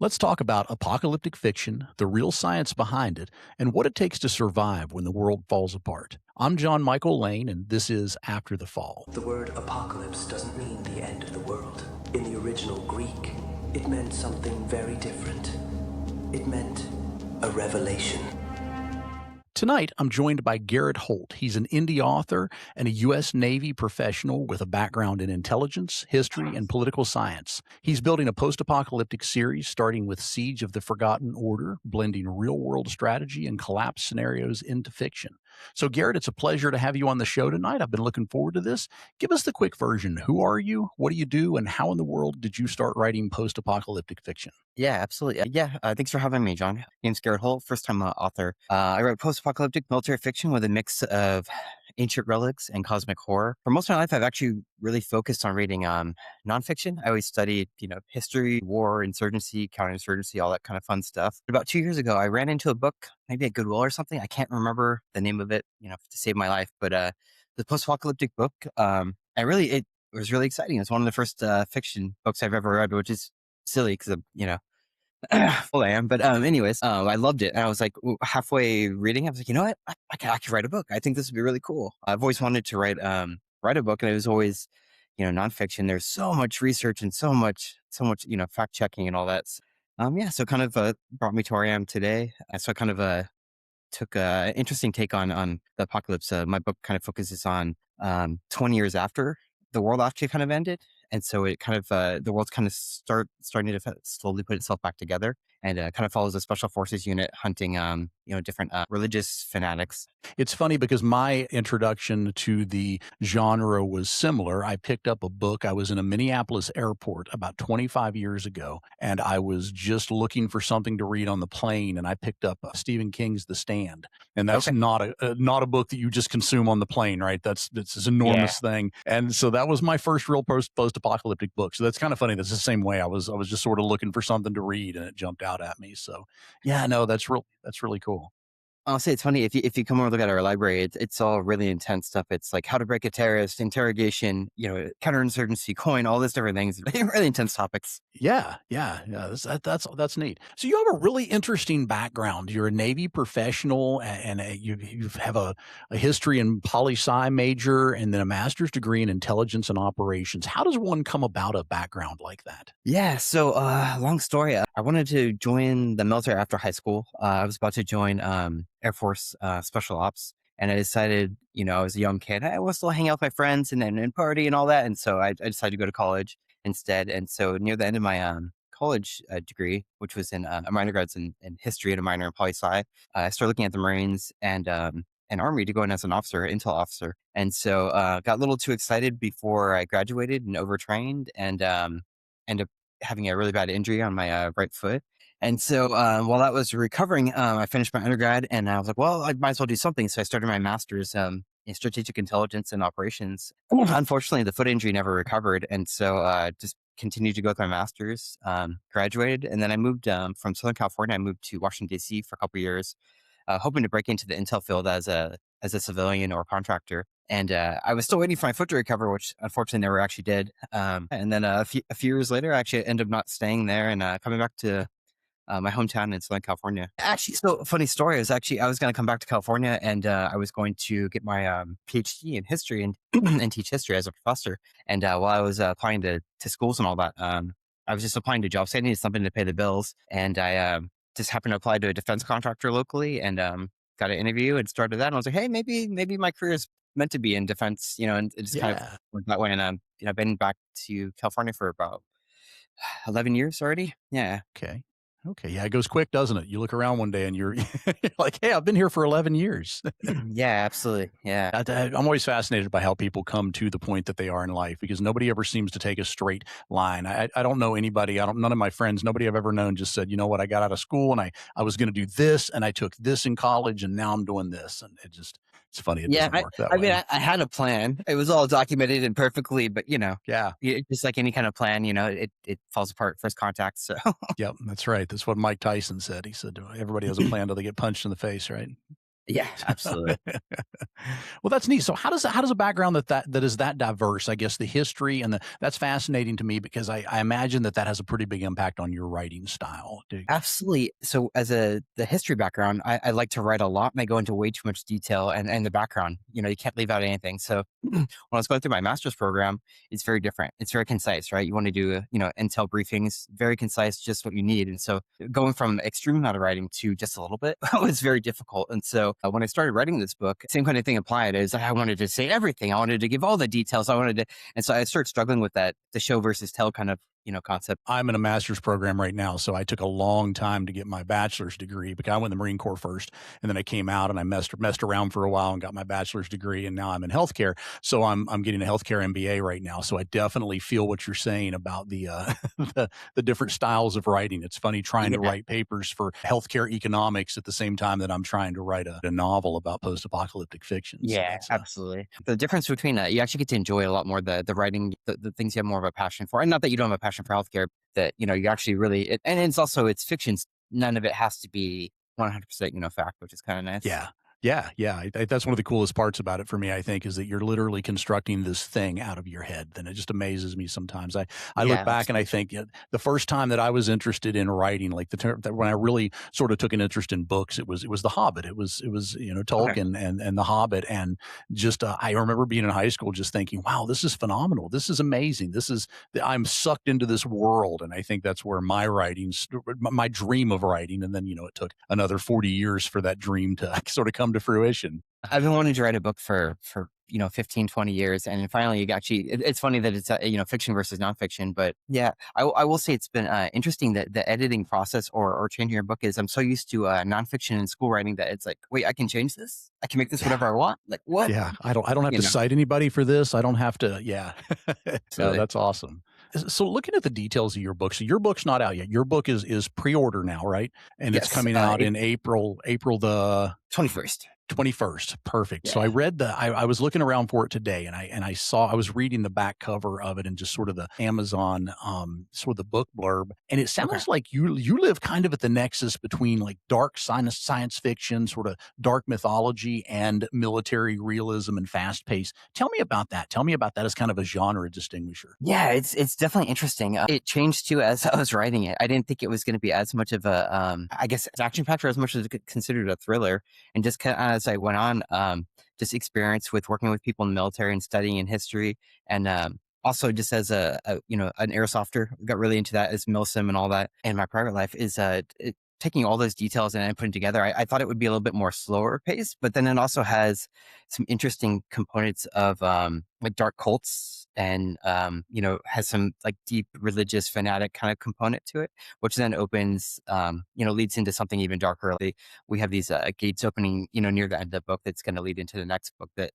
Let's talk about apocalyptic fiction, the real science behind it, and what it takes to survive when the world falls apart. I'm John Michael Lane, and this is After the Fall. The word apocalypse doesn't mean the end of the world. In the original Greek, it meant something very different. It meant a revelation. Tonight, I'm joined by Garrett Holt. He's an indie author and a U.S. Navy professional with a background in intelligence, history, and political science. He's building a post apocalyptic series starting with Siege of the Forgotten Order, blending real world strategy and collapse scenarios into fiction. So, Garrett, it's a pleasure to have you on the show tonight. I've been looking forward to this. Give us the quick version. Who are you? What do you do? And how in the world did you start writing post apocalyptic fiction? Yeah, absolutely. Thanks for having me, John. Name's Garrett Holt, first-time author. I write post-apocalyptic military fiction with a mix of ancient relics and cosmic horror. For most of my life, I've actually really focused on reading nonfiction. I always studied, history, war, insurgency, counterinsurgency, all that kind of fun stuff. But about 2 years ago, I ran into a book, maybe at Goodwill or something. I can't remember the name of it, to save my life. But the post-apocalyptic book, it was really exciting. It's one of the first fiction books I've ever read, which is silly because full I am. But I loved it. And I was like halfway reading, I was like, you know what? I could write a book. I think this would be really cool. I've always wanted to write a book, and it was always, nonfiction. There's so much research and so much, fact checking and all that. So kind of brought me to where I am today. So I kind of took an interesting take on the apocalypse. My book kind of focuses on 20 years after the world actually kind of ended. And so it kind of, the world's kind of starting to slowly put itself back together, and kind of follows a special forces unit hunting, different religious fanatics. It's funny because my introduction to the genre was similar. I picked up a book. I was in a Minneapolis airport about 25 years ago, and I was just looking for something to read on the plane, and I picked up Stephen King's The Stand. And that's Okay. not a book that you just consume on the plane, right? That's this Yeah. enormous thing. And so that was my first real post-apocalyptic book. So that's kind of funny. That's the same way. I was just sort of looking for something to read, and it jumped out at me. So yeah, no, that's really cool. I'll say it's funny if you come over and look at our library, it's all really intense stuff. It's like how to break a terrorist, interrogation, counterinsurgency, coin, all these different things. Really intense topics. Yeah. That's neat. So you have a really interesting background. You're a Navy professional, you have a history and poli sci major, and then a master's degree in intelligence and operations. How does one come about a background like that? Yeah. So long story. I wanted to join the military after high school. I was about to join Air Force Special Ops. And I decided, I was a young kid, I was still hanging out with my friends and party and all that. And so I decided to go to college instead. And so near the end of my college degree, which was in a minor grads in history and a minor in poli sci, I started looking at the Marines and Army to go in as an officer, intel officer. And so got a little too excited before I graduated and overtrained, and ended up having a really bad injury on my right foot. And so while that was recovering, I finished my undergrad, and I was like, well, I might as well do something. So I started my master's in strategic intelligence and operations. Unfortunately, the foot injury never recovered. And so just continued to go with my master's, graduated. And then I moved from Southern California. I moved to Washington, D.C. for a couple of years, hoping to break into the intel field as a civilian or contractor. And I was still waiting for my foot to recover, which unfortunately never actually did. And then a few years later, I actually ended up not staying there and coming back to my hometown in Southern California. Actually, so funny story. I was going to come back to California, and I was going to get my PhD in history and and teach history as a professor. And while I was applying to schools and all that, I was just applying to jobs. I needed something to pay the bills, and I just happened to apply to a defense contractor locally, and got an interview and started that. And I was like, hey, maybe my career is meant to be in defense, and it just kind of Yeah. went that way. And I've been back to California for about 11 years already. Yeah. Okay. Okay. Yeah, it goes quick, doesn't it? You look around one day and you're like, hey, I've been here for 11 years. Yeah, absolutely. Yeah. I'm always fascinated by how people come to the point that they are in life, because nobody ever seems to take a straight line. I don't know anybody. None of my friends, nobody I've ever known just said, you know what, I got out of school and I was going to do this and I took this in college and now I'm doing this. And it's funny. It Yeah. doesn't I, work that I mean, way. I had a plan. It was all documented and perfectly, but Yeah. just like any kind of plan, it falls apart first contact. So Yep. That's right. That's what Mike Tyson said. He said, everybody has a plan till they get punched in the face, right? Yeah, absolutely. Well, that's neat. So how does a background that is that diverse, I guess the history and that's fascinating to me because I imagine that has a pretty big impact on your writing style. Absolutely. So as the history background, I like to write a lot and I go into way too much detail and the background, you can't leave out anything. So when I was going through my master's program, it's very different. It's very concise, right? You want to do, intel briefings, very concise, just what you need. And so going from extreme amount of writing to just a little bit was very difficult. And so when I started writing this book, same kind of thing applied is I wanted to say everything. I wanted to give all the details. And so I started struggling with that, the show versus tell kind of, concept. I'm in a master's program right now, so I took a long time to get my bachelor's degree because I went in the Marine Corps first, and then I came out and I messed around for a while and got my bachelor's degree, and now I'm in healthcare. So I'm getting a healthcare MBA right now. So I definitely feel what you're saying about the the different styles of writing. It's funny trying to Yeah. write papers for healthcare economics at the same time that I'm trying to write a novel about post-apocalyptic fiction. So Yeah, that's absolutely. The difference between you actually get to enjoy a lot more the writing, the things you have more of a passion for, and not that you don't have a passion for healthcare, that you actually really, and it's fiction. None of it has to be 100% fact, which is kind of nice. Yeah. Yeah, yeah. That's one of the coolest parts about it for me, I think, is that you're literally constructing this thing out of your head. And it just amazes me sometimes. I look Yeah, back and I absolutely. think the first time that I was interested in writing, like that when I really sort of took an interest in books, it was The Hobbit. It was Okay. Tolkien and The Hobbit, and just I remember being in high school just thinking, wow, this is phenomenal. This is amazing. I'm sucked into this world, and I think that's where my my dream of writing, and then it took another 40 years for that dream to sort of come to fruition. I've been wanting to write a book for 15, 20 years, and finally, you actually, it's funny that it's fiction versus nonfiction, but yeah, I will say it's been interesting that the editing process or changing your book is. I'm so used to nonfiction and school writing that it's like, wait, I can change this. I can make this Yeah. whatever I want. Like what? Yeah, I don't have You to know. cite anybody for this. I don't have to. Yeah, no, So that's awesome. So, looking at the details of your book, so your book's not out yet. Your book is pre-order now, right? And it's yes, coming out in April the 21st. 21st. Perfect. So Yeah. I read I was looking around for it today and I was reading the back cover of it and just sort of the Amazon sort of the book blurb. And it Okay. sounds like you live kind of at the nexus between like dark science fiction, sort of dark mythology and military realism and fast pace. Tell me about that. Tell me about that as kind of a genre distinguisher. Yeah, it's definitely interesting. It changed too as I was writing it. I didn't think it was going to be as much of a, I guess, it's action packed or as much as it considered a thriller. And just kind of as I went on, just experience with working with people in the military and studying in history, and also just as an airsofter, got really into that as milsim and all that. And my private life is taking all those details and putting together. I thought it would be a little bit more slower paced, but then it also has some interesting components of like dark cults and has some like deep religious fanatic kind of component to it, which then opens leads into something even darker. We have these gates opening near the end of the book that's going to lead into the next book that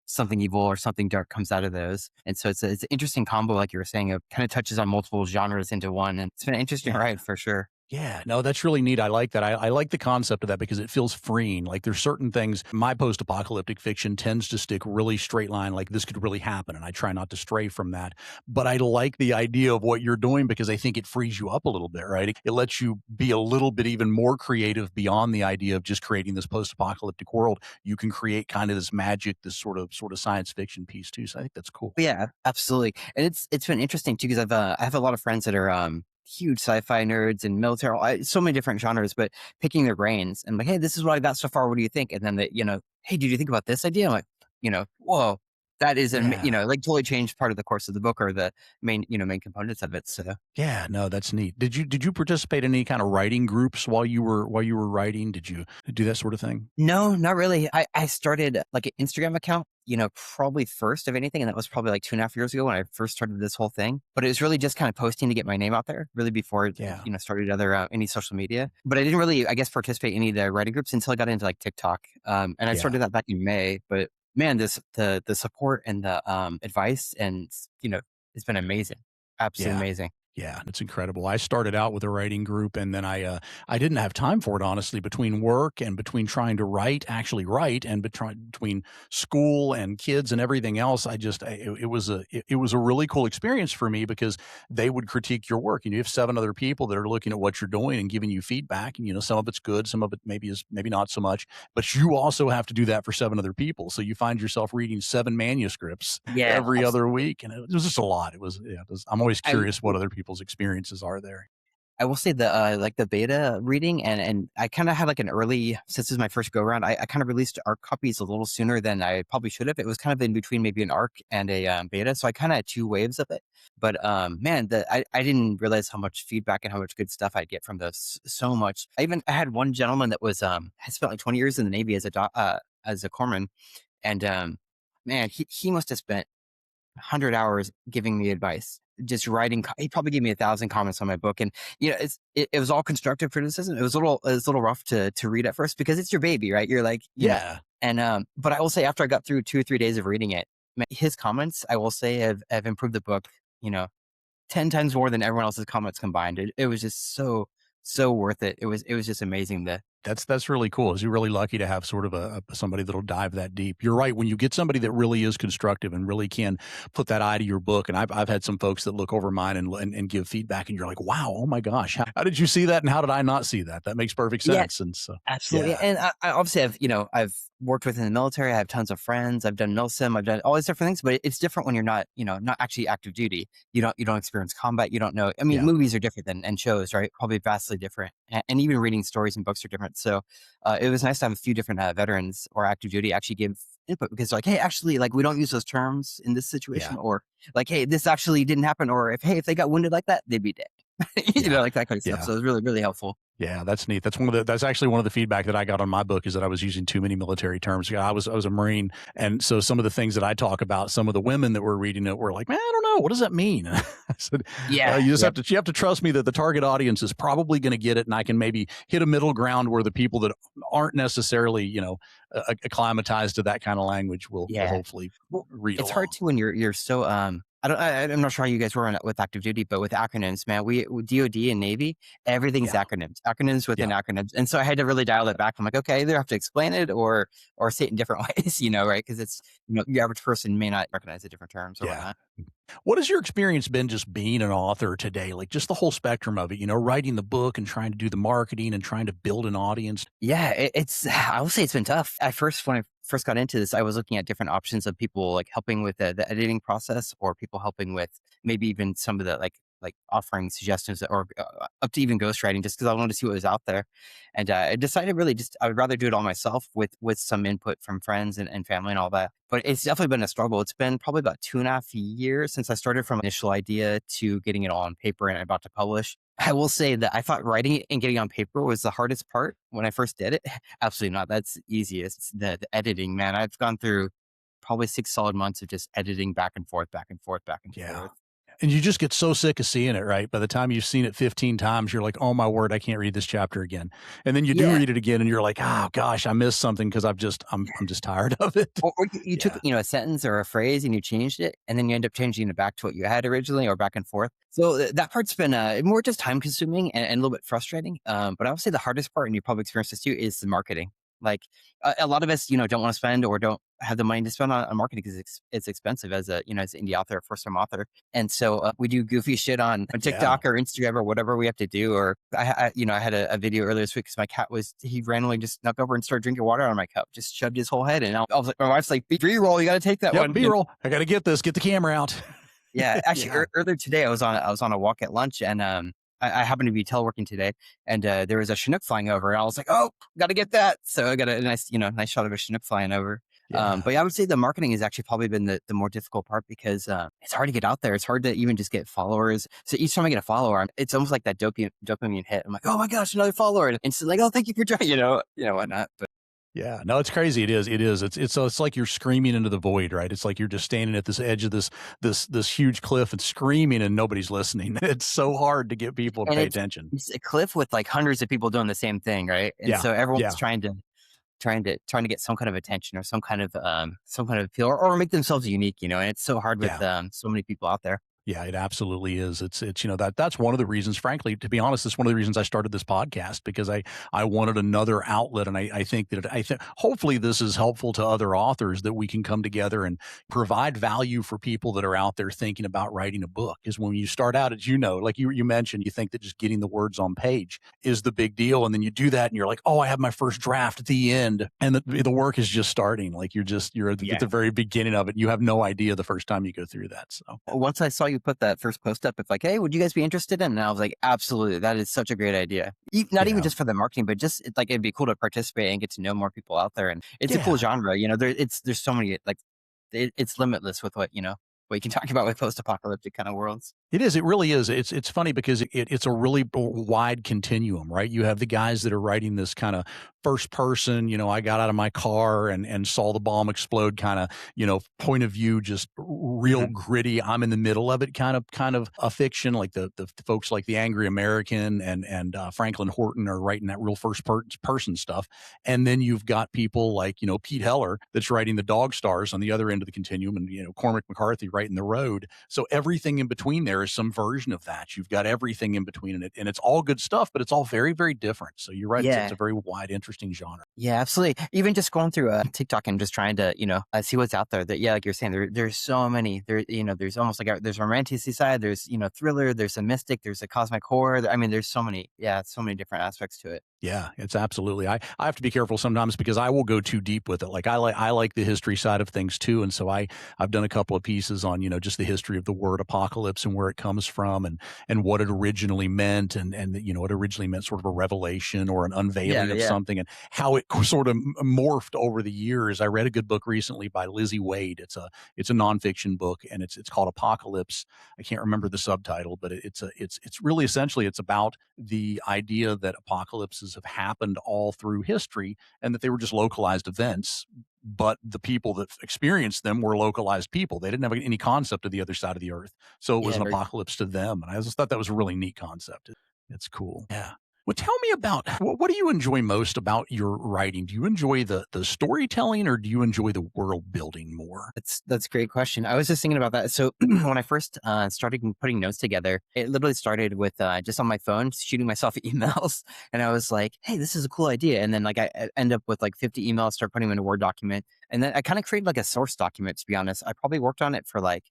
something evil or something dark comes out of those. And so it's an interesting combo, like you were saying, it kind of touches on multiple genres into one, and it's been an interesting Yeah. ride for sure. Yeah, no, that's really neat. I like that. I like the concept of that because it feels freeing. Like there's certain things, my post-apocalyptic fiction tends to stick really straight line, like this could really happen. And I try not to stray from that. But I like the idea of what you're doing because I think it frees you up a little bit, right? It lets you be a little bit even more creative beyond the idea of just creating this post-apocalyptic world. You can create kind of this magic, this sort of science fiction piece too. So I think that's cool. Yeah, absolutely. And it's been interesting too because I have a lot of friends that are huge sci-fi nerds and military, so many different genres, but picking their brains and like, hey, this is what I got so far. What do you think? And then hey, did you think about this idea? I'm like, whoa, that is Yeah. like totally changed part of the course of the book or the main components of it. So Yeah, no, that's neat. Did you participate in any kind of writing groups while you were writing? Did you do that sort of thing? no, not really. I started like an Instagram account, probably first of anything. And that was probably like 2.5 years ago when I first started this whole thing. But it was really just kind of posting to get my name out there, really before, Yeah, started any social media. But I didn't really, I guess, participate in any of the writing groups until I got into like TikTok. And I yeah, started that back in May. But man, the support and the advice and, it's been amazing. Absolutely yeah. amazing. Yeah, it's incredible. I started out with a writing group, and then I didn't have time for it, honestly, between work and between trying to write, actually write, and between school and kids and everything else. It was a really cool experience for me because they would critique your work, and you have 7 other people that are looking at what you're doing and giving you feedback, and, some of it's good, some of it maybe not so much, but you also have to do that for 7 other people, so you find yourself reading 7 manuscripts Yeah, every other absolutely. week, and it was just a lot. I'm always I curious what other people's experiences are there. I will say the, like, the beta reading, and I kinda had, like, an early since this is my first go around, I kinda released ARC copies a little sooner than I probably should have. It was kind of in between maybe an ARC and a, beta, so I kinda had 2 waves of it. But, man, I didn't realize how much feedback and how much good stuff I'd get from those, so much. I had one gentleman that was, had spent, like, 20 years in the Navy as a corpsman, and, man, he must have spent 100 hours giving me advice, just writing. He probably gave me 1,000 comments on my book, and it was all constructive criticism. It was a little rough to read at first because it's your baby, right? You're like, Yeah, and but I will say after I got through 2 or 3 days of reading it, his comments I will say have improved the book, you know, 10 times more than everyone else's comments combined. It was just so worth it. It was just amazing. that's really cool. Is you're really lucky to have sort of somebody that'll dive that deep. You're right. When you get somebody that really is constructive and really can put that eye to your book, and I've had some folks that look over mine and give feedback, and you're like, wow, oh my gosh, how did you see that, and how did I not see that? That makes perfect Yeah, sense. And so, absolutely, yeah, and I obviously I've worked within the military. I have tons of friends. I've done milsim. I've done all these different things, but it's different when you're not not actually active duty. You don't experience combat. You don't know. I mean, yeah, movies are different than and shows, right? Probably vastly different, and even reading stories and books are different. So it was nice to have a few different veterans or active duty actually give input because they're like, hey, actually, like we don't use those terms in this yeah, situation, or like, hey, this actually didn't happen, or if they got wounded like that, they'd be dead. yeah, Like that kind of stuff. yeah. So it was really helpful. Yeah, that's neat. That's actually one of the feedback that I got on my book is that I was using too many military terms. Yeah, I was a Marine, and so some of the things that I talk about, some of the women that were reading it were like, "Man, I don't know, what does that mean?" I said, Yeah. Yep. you have to trust me that the target audience is probably going to get it, and I can maybe hit a middle ground where the people that aren't necessarily acclimatized to that kind of language will Yeah. hopefully Well, read it's hard along. too when you're so I'm not sure how you guys were on with active duty, but with acronyms, man, we with DoD and Navy, everything's Yeah, acronyms within yeah, acronyms, and so I had to really dial it back. I'm like, okay, I either have to explain it or say it in different ways, right? Because it's your average person may not recognize the different terms or yeah. whatnot. What has your experience been just being an author today? Like just the whole spectrum of it, writing the book and trying to do the marketing and trying to build an audience. Yeah, it's I will say it's been tough. When I first got into this, I was looking at different options of people like helping with the editing process or people helping with maybe even some of the like offering suggestions or up to even ghostwriting just because I wanted to see what was out there. And I decided really just I would rather do it all myself with some input from friends and family and all that. But it's definitely been a struggle. It's been probably about 2.5 years since I started from initial idea to getting it all on paper and about to publish. I will say that I thought writing it and getting on paper was the hardest part when I first did it. Absolutely not. That's easiest. It's the editing, man. I've gone through probably 6 solid months of just editing back and forth, back and forth, back and Yeah. forth. And you just get so sick of seeing it, right? By the time you've seen it 15 times, you're like, oh my word, I can't read this chapter again. And then you do Yeah. read it again and you're like, oh gosh, I missed something because I'm just tired of it. Or you took Yeah. a sentence or a phrase and you changed it, and then you end up changing it back to what you had originally, or back and forth. So that part's been more just time consuming and a little bit frustrating. But I would say the hardest part, and you probably experienced this too, is the marketing. Like a lot of us, don't want to spend or don't have the money to spend on marketing because it's expensive as as an indie author, first time author, and so we do goofy shit on Yeah. TikTok or Instagram or whatever we have to do. Or I had a video earlier this week because my cat he randomly just snuck over and started drinking water out of my cup, just shoved his whole head in. I was like, my wife's like, "B-roll, you got to take that Yep. one." B roll. I got to get this. Get the camera out. Yeah, actually, Yeah. earlier today I was on a walk at lunch, and I happened to be teleworking today, and there was a Chinook flying over, and I was like, "Oh, got to get that!" So I got a nice nice shot of a Chinook flying over. Yeah. But yeah, I would say the marketing has actually probably been the more difficult part because it's hard to get out there. It's hard to even just get followers. So each time I get a follower, it's almost like that dopamine hit. I'm like, "Oh my gosh, another follower!" And it's like, "Oh, thank you for trying," whatnot. But Yeah, no, it's crazy. It is. It is. It's like you're screaming into the void, right? It's like you're just standing at this edge of this huge cliff and screaming, and nobody's listening. It's so hard to get people to and pay attention. it's a cliff with like hundreds of people doing the same thing, right? And Yeah, so everyone's yeah, trying to get some kind of attention or some kind of appeal or make themselves unique, and it's so hard with yeah. so many people out there. Yeah, it absolutely is. It's that's one of the reasons, frankly, to be honest, it's one of the reasons I started this podcast because I wanted another outlet, and I think that I think hopefully this is helpful to other authors that we can come together and provide value for people that are out there thinking about writing a book. Is when you start out, as you know, like you mentioned, you think that just getting the words on page is the big deal, and then you do that, and you're like, oh, I have my first draft at the end, and the work is just starting. Like you're at Yeah. the very beginning of it. You have no idea the first time you go through that. So. Once I saw you put that first post up, it's like, hey, would you guys be interested in? And I was like, absolutely. That is such a great idea. Not even Yeah. just for the marketing, but just like it'd be cool to participate and get to know more people out there. And it's a cool Yeah. genre. There's so many like it's limitless with what you can talk about with post apocalyptic kind of worlds. It is. It really is. It's funny because it's a really wide continuum, right? You have the guys that are writing this kind of first person, I got out of my car and saw the bomb explode kind of, point of view, just real Mhm. gritty. I'm in the middle of it kind of a fiction, like the folks like the Angry American and Franklin Horton are writing that real person stuff. And then you've got people like, Pete Heller that's writing the Dog Stars on the other end of the continuum, and, Cormac McCarthy writing The Road. So everything in between there is some version of that. You've got everything in between in it, and it's all good stuff, but it's all very, very different. So you're right. It's Yeah. a very wide, interesting genre. Yeah, absolutely. Even just going through TikTok and just trying to, see what's out there. That yeah, like you're saying, there's so many. There's almost like there's romantic side, there's thriller, there's a mystic, there's a cosmic horror. I mean, there's so many, so many different aspects to it. Yeah, it's absolutely. I have to be careful sometimes because I will go too deep with it. Like I like the history side of things too, and so I've done a couple of pieces on just the history of the word apocalypse and where it comes from and what it originally meant and it originally meant sort of a revelation or an Yeah, unveiling of yeah. something and how it sort of morphed over the years. I read a good book recently by Lizzie Wade. It's a nonfiction book and it's called Apocalypse. I can't remember the subtitle, but it's really essentially it's about the idea that apocalypses have happened all through history and that they were just localized events, but the people that experienced them were localized people. They didn't have any concept of the other side of the earth. So it was Yeah, an very apocalypse to them. And I just thought that was a really neat concept. It's cool. Yeah. Well, tell me about what do you enjoy most about your writing? Do you enjoy the storytelling or do you enjoy the world building more? That's a great question. I was just thinking about that. So when I first started putting notes together, it literally started with just on my phone shooting myself emails, and I was like, "Hey, this is a cool idea." And then I end up with like 50 emails, start putting them in a Word document, and then I kind of created like a source document. To be honest, I probably worked on it for like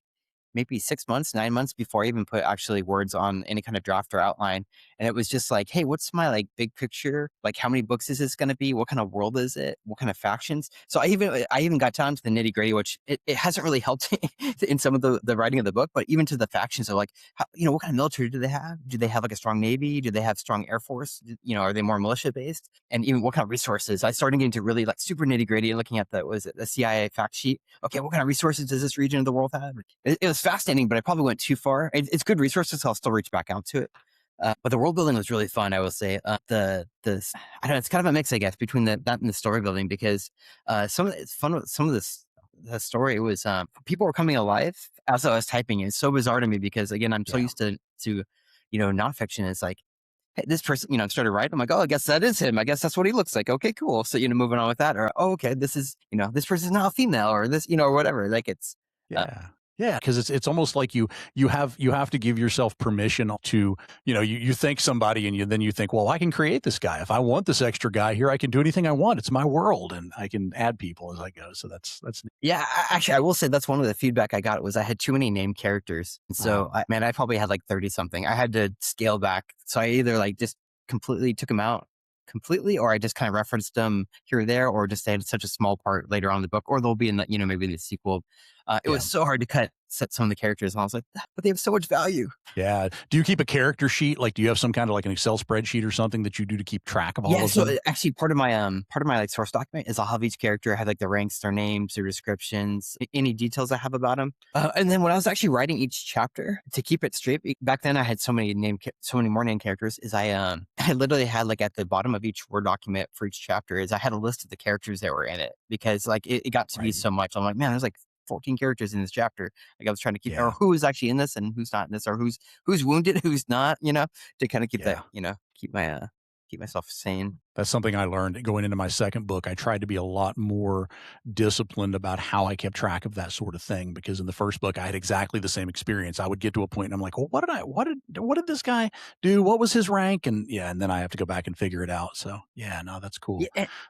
maybe 6 months, 9 months before I even put actually words on any kind of draft or outline. And it was just like, hey, what's my like big picture? Like, how many books is this going to be? What kind of world is it? What kind of factions? So I even got down to the nitty gritty, which it hasn't really helped in some of the writing of the book, but even to the factions of like, what kind of military do they have? Do they have like a strong Navy? Do they have strong Air Force? Are they more militia based? And even what kind of resources? I started getting to really like super nitty gritty and looking at the CIA fact sheet. Okay, what kind of resources does this region of the world have? It was fascinating, but I probably went too far. It's good resources, so I'll still reach back out to it. But the world building was really fun, I will say. I don't know, it's kind of a mix, I guess, between that and the story building because some of it's fun. Some of this the story was people were coming alive as I was typing it. It's so bizarre to me because again, I'm so Yeah. used to nonfiction. It's like, hey, this person, started writing. I'm like, oh, I guess that is him. I guess that's what he looks like. Okay, cool. So moving on with that, or oh, okay, this is this person's now a female, or this or whatever. Like it's. Uh, Yeah. Yeah, because it's almost like you have to give yourself permission to, you think somebody and then you think, well, I can create this guy. If I want this extra guy here, I can do anything I want. It's my world and I can add people as I go. So that's neat. Yeah, actually, I will say that's one of the feedback I got was I had too many named characters. And so, I probably had like 30 something. I had to scale back. So I either like just completely took them out completely, or I just kind of referenced them here or there, or just had such a small part later on in the book, or they'll be in the, maybe the sequel. It Yeah. was so hard to set some of the characters. And I was like, but they have so much value. Yeah. Do you keep a character sheet? Like, do you have some kind of like an Excel spreadsheet or something that you do to keep track of all Yeah, of so them? actually part of my like source document is I'll have each character have like their ranks, their names, their descriptions, any details I have about them. And then when I was actually writing each chapter to keep it straight, back then I had so many more named characters. Is I literally had like at the bottom of each Word document for each chapter is I had a list of the characters that were in it because like it got to be Right. so much. I'm like, man, there's like 14 characters in this chapter. Like I was trying to keep, or Yeah. who is actually in this and who's not in this, or who's wounded, who's not, to kind of keep Yeah. that, keep myself sane. That's something I learned going into my second book. I tried to be a lot more disciplined about how I kept track of that sort of thing because in the first book I had exactly the same experience. I would get to a point and I'm like, "Well, what did this guy do? What was his rank?" And yeah, and then I have to go back and figure it out. So, yeah, no, that's Yeah, cool.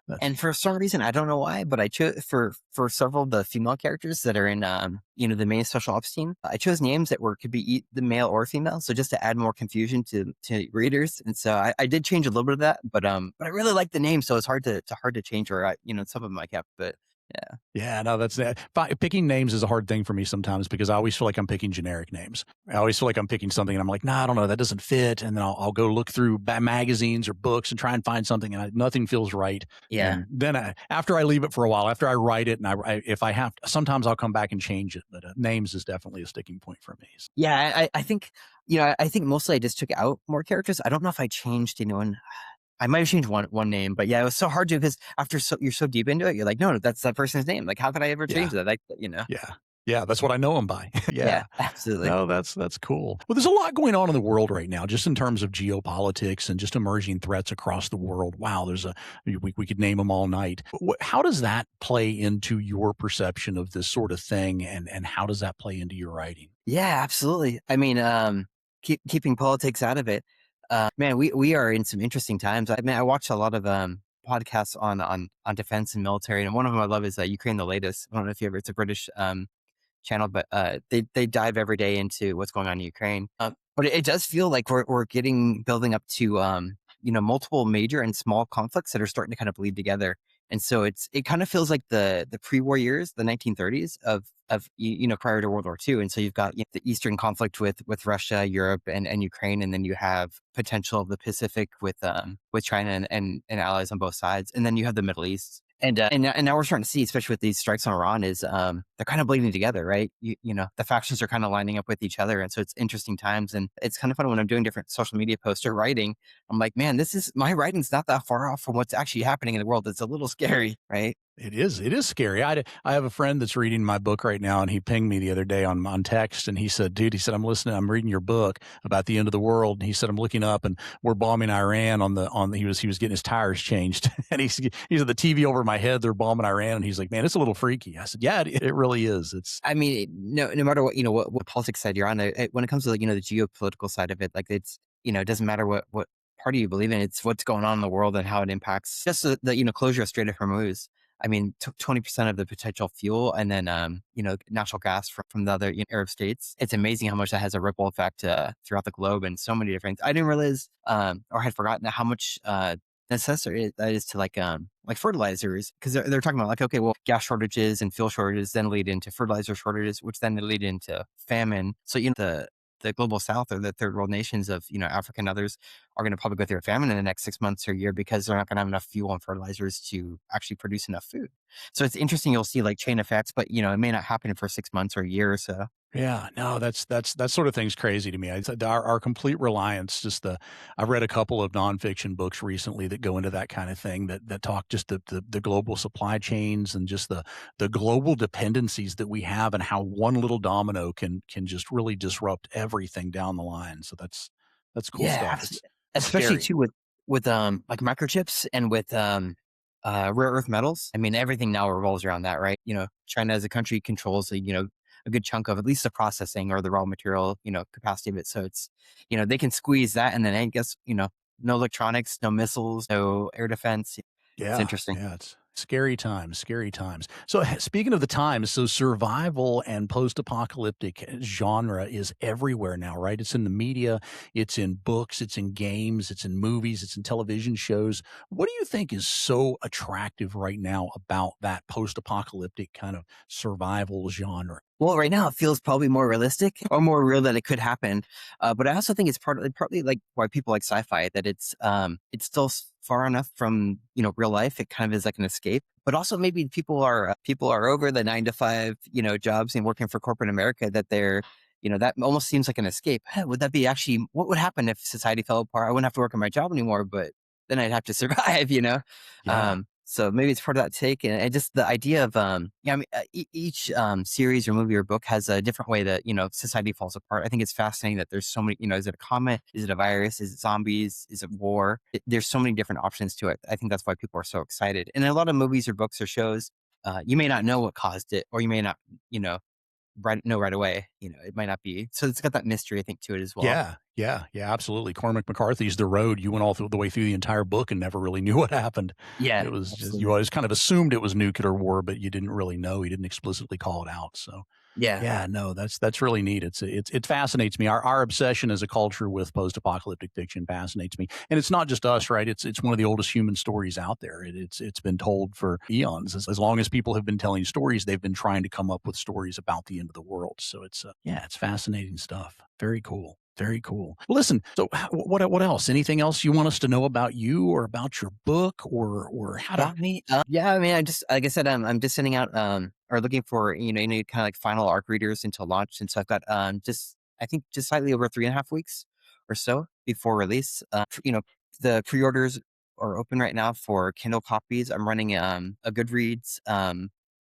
That's and for some reason, I don't know why, but I chose for several of the female characters that are in, the main special ops team, I chose names that could be the male or female, so just to add more confusion to readers. And so I did change a little bit of that, but I really like the name, so it's hard to change, or some of them I kept, but yeah. Yeah, no, that's that. Picking names is a hard thing for me sometimes because I always feel like I'm picking generic names. I always feel like I'm picking something and I'm like, nah, I don't know, that doesn't fit. And then I'll go look through magazines or books and try and find something and nothing feels right. Yeah. And then after I leave it for a while, after I write it and if I have, sometimes I'll come back and change it. But names is definitely a sticking point for me. Yeah, I think, I think mostly I just took out more characters. I don't know if I changed anyone. I might have changed one name, but yeah, it was so hard to because you're so deep into it, you're like, no, that's that person's name. Like, how could I ever Yeah. change that? Yeah. Yeah, that's what I know him by. Yeah, Yeah. absolutely. No, that's cool. Well, there's a lot going on in the world right now, just in terms of geopolitics and just emerging threats across the world. Wow, we could name them all night. How does that play into your perception of this sort of thing, and how does that play into your writing? Yeah, absolutely. I mean, keeping politics out of it. Man, we are in some interesting times. I mean, I watch a lot of podcasts on defense and military, and one of them I love is Ukraine the Latest. I don't know if you ever. It's a British channel, but they dive every day into what's going on in Ukraine. But it does feel like we're building up to multiple major and small conflicts that are starting to kind of bleed together. And so it kind of feels like the pre-war years, the 1930s of prior to World War II. And so you've got the Eastern conflict with Russia, Europe, and Ukraine, and then you have potential of the Pacific with China and allies on both sides, and then you have the Middle East. And now we're starting to see, especially with these strikes on Iran, is they're kind of bleeding together, right? The factions are kind of lining up with each other, and so it's interesting times. And it's kind of fun when I'm doing different social media posts or writing. I'm like, man, my writing's not that far off from what's actually happening in the world. It's a little scary, right? It is. It is scary. I have a friend that's reading my book right now, and he pinged me the other day on text, and he said, "Dude," he said, "I'm listening. I'm reading your book about the end of the world." And he said, "I'm looking up, and we're bombing Iran he was getting his tires changed, and he said the TV over my head. They're bombing Iran, and he's like, man, it's a little freaky." I said, "Yeah, it really is. It's I mean, no matter what politics side you're on, when it comes to the geopolitical side of it, like it doesn't matter what party you believe in. It's what's going on in the world and how it impacts just the closure of Strait of Hormuz. I mean, 20% of the potential fuel, and then natural gas from the other Arab states. It's amazing how much that has a ripple effect throughout the globe and so many different. I didn't realize or had forgotten how much necessary that is to like fertilizers, because they're talking about like, okay, well, gas shortages and fuel shortages then lead into fertilizer shortages, which then lead into famine. So the global south or the third world nations of Africa and others are going to probably go through a famine in the next 6 months or a year because they're not going to have enough fuel and fertilizers to actually produce enough food. So it's interesting. You'll see like chain effects, but it may not happen for 6 months or a year or so. Yeah, no, that sort of thing's crazy to me. It's our complete reliance. I've read a couple of nonfiction books recently that go into that kind of thing that talk just the global supply chains and just the global dependencies that we have and how one little domino can just really disrupt everything down the line. So that's cool Yeah, stuff. It's especially scary. too with like microchips and with rare earth metals. I mean, everything now revolves around that, right? China as a country controls a good chunk of at least the processing or the raw material, capacity of it. So it's, they can squeeze that, and then I guess, no electronics, no missiles, no air defense. It's Yeah, interesting. yeah, it's scary times, scary times. So, speaking of the times, so survival and post-apocalyptic genre is everywhere now, right? It's in the media, it's in books, it's in games, it's in movies, it's in television shows. What do you think is so attractive right now about that post-apocalyptic kind of survival genre? Well, right now it feels probably more realistic or more real that it could happen. But I also think it's partly like why people like sci-fi, that it's still far enough from real life. It kind of is like an escape. But also maybe people are over the 9 to 5 jobs and working for corporate America, that they're that almost seems like an escape. Hey, would that be actually what would happen if society fell apart? I wouldn't have to work on my job anymore, but then I'd have to survive. Yeah. So maybe it's part of that take, and just the idea of yeah, I mean, each series or movie or book has a different way that society falls apart. I think it's fascinating that there's so many. Is it a comet? Is it a virus? Is it zombies? Is it war? There's so many different options to it. I think that's why people are so excited. And in a lot of movies or books or shows, you may not know what caused it, or you may not, know right away. It might not be. So it's got that mystery, I think, to it as well. Yeah, yeah, yeah, absolutely. Cormac McCarthy's The Road. You went all through the way through the entire book and never really knew what happened. Yeah, It was just, you absolutely. always kind of assumed it was nuclear war, but you didn't really know. He didn't explicitly call it out. So Yeah, yeah, no, that's really neat. It fascinates me. Our obsession as a culture with post-apocalyptic fiction fascinates me, and it's not just us, right? It's one of the oldest human stories out there. It's been told for eons. As long as people have been telling stories, they've been trying to come up with stories about the end of the world. So it's yeah, it's fascinating stuff. Very cool. Very cool. Well, listen. So, what else? Anything else you want us to know about you or about your book, or how to? about me. Yeah, I mean, I just like I said, I'm just sending out or looking for any kind of like final arc readers until launch, and so I've got just I think just slightly over 3.5 weeks or so before release. The pre-orders are open right now for Kindle copies. I'm running a Goodreads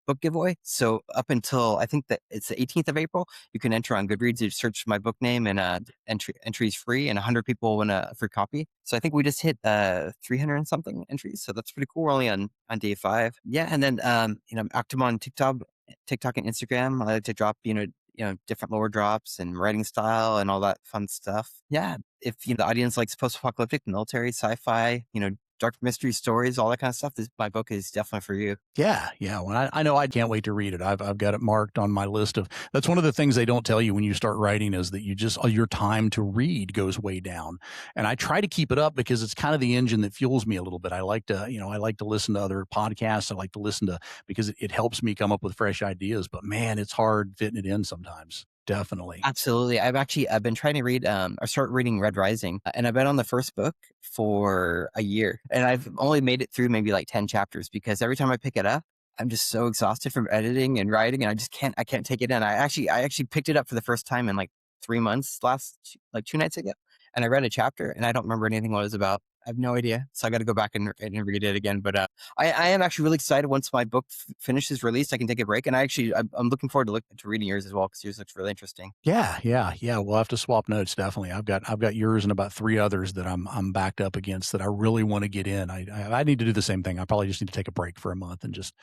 book giveaway. So up until I think that it's the 18th of April, you can enter on Goodreads. You search my book name, and entries free, and 100 people win a free copy. So I think we just hit 300 and something entries. So that's pretty cool. We're only on day 5. Yeah, and then I'm active on TikTok and Instagram. I like to drop different lore drops and writing style and all that fun stuff. Yeah, if the audience likes post-apocalyptic, military, sci-fi, dark mystery stories, all that kind of stuff, my book is definitely for you. Yeah, yeah. Well, I know I can't wait to read it. I've got it marked on my list of. That's one of the things they don't tell you when you start writing is that your time to read goes way down. And I try to keep it up because it's kind of the engine that fuels me a little bit. I like to listen to other podcasts. I like to listen to because it helps me come up with fresh ideas. But man, it's hard fitting it in sometimes. Definitely. Absolutely. I've been trying to read or start reading Red Rising, and I've been on the first book for a year, and I've only made it through maybe like 10 chapters because every time I pick it up, I'm just so exhausted from editing and writing, and I can't take it in. I actually picked it up for the first time in like 3 months like 2 nights ago, and I read a chapter and I don't remember anything what it was about. I have no idea. So I got to go back and read it again. But I am actually really excited once my book finishes released, I can take a break. And I'm looking forward to reading yours as well because yours looks really interesting. Yeah, yeah, yeah. We'll have to swap notes. Definitely. I've got yours and about 3 others that I'm backed up against that I really want to get in. I need to do the same thing. I probably just need to take a break for a month and just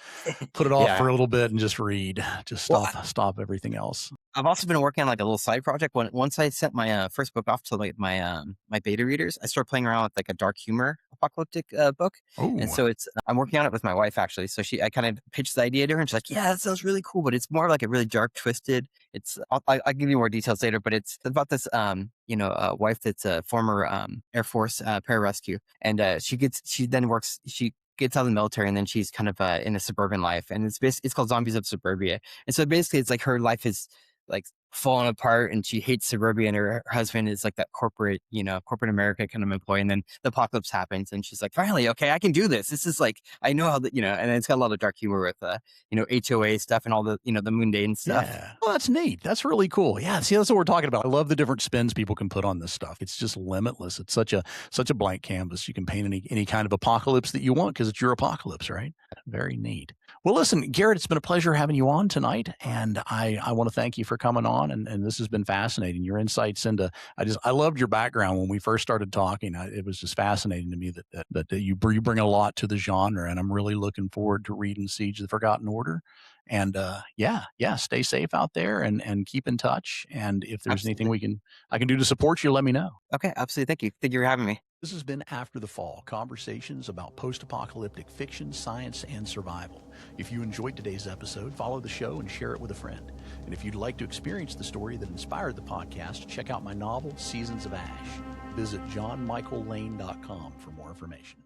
put it off Yeah. for a little bit and just read. Just Well, stop everything else. I've also been working on like a little side project. Once I sent my first book off to like my beta readers, I started playing around with like a dark humor apocalyptic book, and Oh, so I'm working on it with my wife actually. So I kind of pitched the idea to her, and she's like, "Yeah, that sounds really cool," but it's more like a really dark, twisted. I'll give you more details later, but it's about this a wife that's a former Air Force pararescue, and she gets out of the military, and then she's kind of in a suburban life, and it's called Zombies of Suburbia. And so basically it's like her life is like falling apart, and she hates suburbia, and her husband is like that corporate America kind of employee. And then the apocalypse happens, and she's like, finally, okay, I can do this. This is like, I know how and it's got a lot of dark humor with HOA stuff and all the the mundane stuff. yeah. Well, that's neat. That's really cool. Yeah. See, that's what we're talking about. I love the different spins people can put on this stuff. It's just limitless. It's such a blank canvas. You can paint any kind of apocalypse that you want because it's your apocalypse, right? Very neat. Well, listen, Garrett, it's been a pleasure having you on tonight, and I want to thank you for coming on, and this has been fascinating. Your insights into I loved your background when we first started talking. It was just fascinating to me that you bring a lot to the genre, and I'm really looking forward to reading Siege of the Forgotten Order. And yeah, stay safe out there and keep in touch. And if there's anything Absolutely. I can do to support you, let me know. Okay, absolutely. Thank you for having me. This has been After the Fall, conversations about post-apocalyptic fiction, science, and survival. If you enjoyed today's episode, follow the show and share it with a friend. And if you'd like to experience the story that inspired the podcast, check out my novel, Seasons of Ash. Visit johnmichaellane.com for more information.